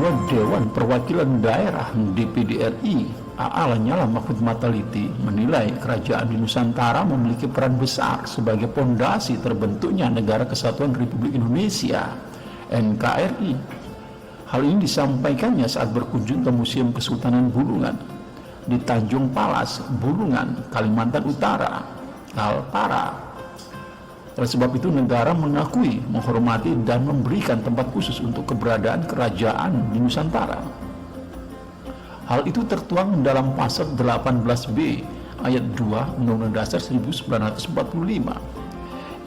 Ketua Dewan Perwakilan Daerah DPD RI AA Lanyala Mahmud Mataliti menilai kerajaan di Nusantara memiliki peran besar sebagai pondasi terbentuknya Negara Kesatuan Republik Indonesia NKRI. Hal ini disampaikannya saat berkunjung ke Museum Kesultanan Bulungan di Tanjung Palas, Bulungan, Kalimantan Utara, Kaltara. Oleh sebab itu negara mengakui, menghormati, dan memberikan tempat khusus untuk keberadaan kerajaan di Nusantara. Hal itu tertuang dalam pasal 18B ayat 2 Undang-Undang Dasar 1945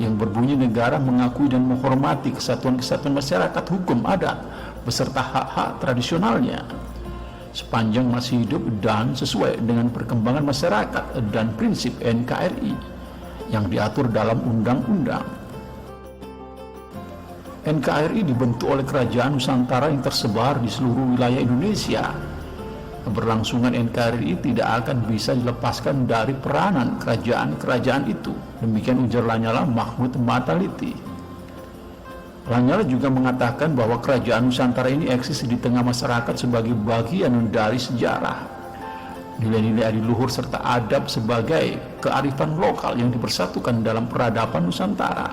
yang berbunyi negara mengakui dan menghormati kesatuan-kesatuan masyarakat hukum adat beserta hak-hak tradisionalnya sepanjang masih hidup dan sesuai dengan perkembangan masyarakat dan prinsip NKRI yang diatur dalam undang-undang. NKRI dibentuk oleh kerajaan Nusantara yang tersebar di seluruh wilayah Indonesia. Keberlangsungan NKRI tidak akan bisa dilepaskan dari peranan kerajaan-kerajaan itu. Demikian ujar Lanyala Mahmud Mataliti. Lanyala juga mengatakan bahwa kerajaan Nusantara ini eksis di tengah masyarakat sebagai bagian dari sejarah. Nilai-nilai adiluhur serta adab sebagai kearifan lokal yang dipersatukan dalam peradaban Nusantara.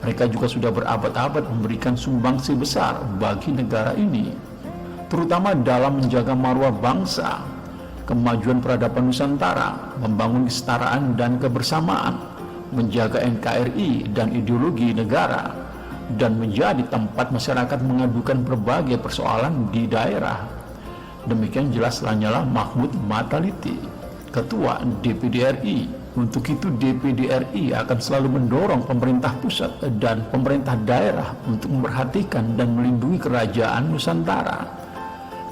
Mereka juga sudah berabad-abad memberikan sumbangsi besar bagi negara ini, terutama dalam menjaga marwah bangsa, kemajuan peradaban Nusantara, membangun kesetaraan dan kebersamaan, menjaga NKRI dan ideologi negara, dan menjadi tempat masyarakat mengadukan berbagai persoalan di daerah. Demikian jelas Lanyala Mahmud Mataliti, Ketua DPD RI. Untuk itu DPD RI akan selalu mendorong pemerintah pusat dan pemerintah daerah untuk memperhatikan dan melindungi kerajaan Nusantara,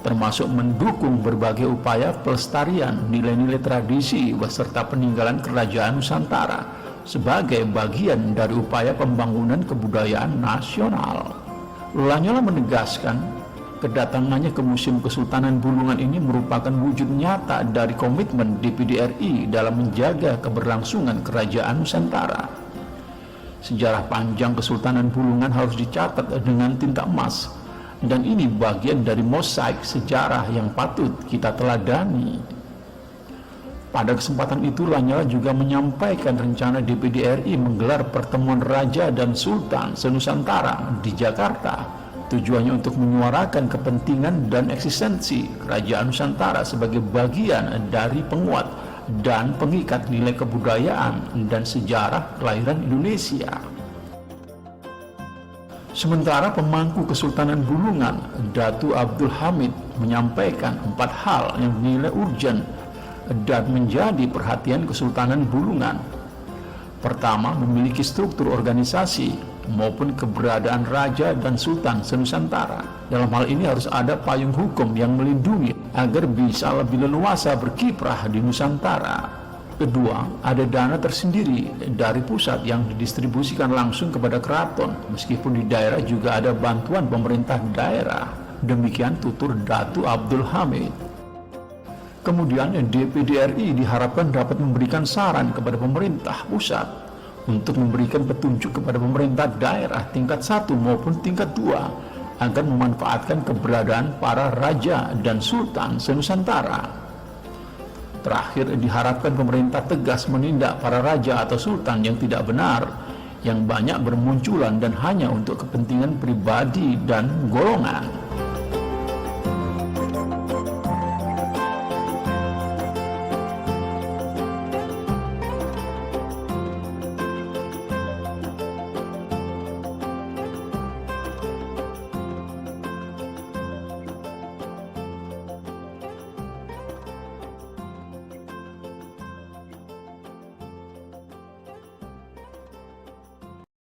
termasuk mendukung berbagai upaya pelestarian nilai-nilai tradisi beserta peninggalan kerajaan Nusantara sebagai bagian dari upaya pembangunan kebudayaan nasional. Lanyala menegaskan kedatangannya ke Museum Kesultanan Bulungan ini merupakan wujud nyata dari komitmen DPD RI dalam menjaga keberlangsungan kerajaan Nusantara. Sejarah panjang Kesultanan Bulungan harus dicatat dengan tinta emas, dan ini bagian dari mosaik sejarah yang patut kita teladani. Pada kesempatan itu Lanyala juga menyampaikan rencana DPD RI menggelar pertemuan Raja dan Sultan se-Nusantara di Jakarta. Tujuannya untuk menyuarakan kepentingan dan eksistensi kerajaan Nusantara sebagai bagian dari penguat dan pengikat nilai kebudayaan dan sejarah kelahiran Indonesia. Sementara pemangku Kesultanan Bulungan, Datu Abdul Hamid, menyampaikan 4 hal yang dinilai urgent dan menjadi perhatian Kesultanan Bulungan. Pertama, memiliki struktur organisasi maupun keberadaan raja dan sultan se-Nusantara. Dalam hal ini harus ada payung hukum yang melindungi agar bisa lebih leluasa berkiprah di Nusantara. Kedua, ada dana tersendiri dari pusat yang didistribusikan langsung kepada keraton, meskipun di daerah juga ada bantuan pemerintah daerah. Demikian tutur Datu Abdul Hamid. Kemudian DPD RI diharapkan dapat memberikan saran kepada pemerintah pusat untuk memberikan petunjuk kepada pemerintah daerah tingkat 1 maupun tingkat 2 agar memanfaatkan keberadaan para raja dan sultan se-Nusantara. Terakhir, diharapkan pemerintah tegas menindak para raja atau sultan yang tidak benar, yang banyak bermunculan dan hanya untuk kepentingan pribadi dan golongan.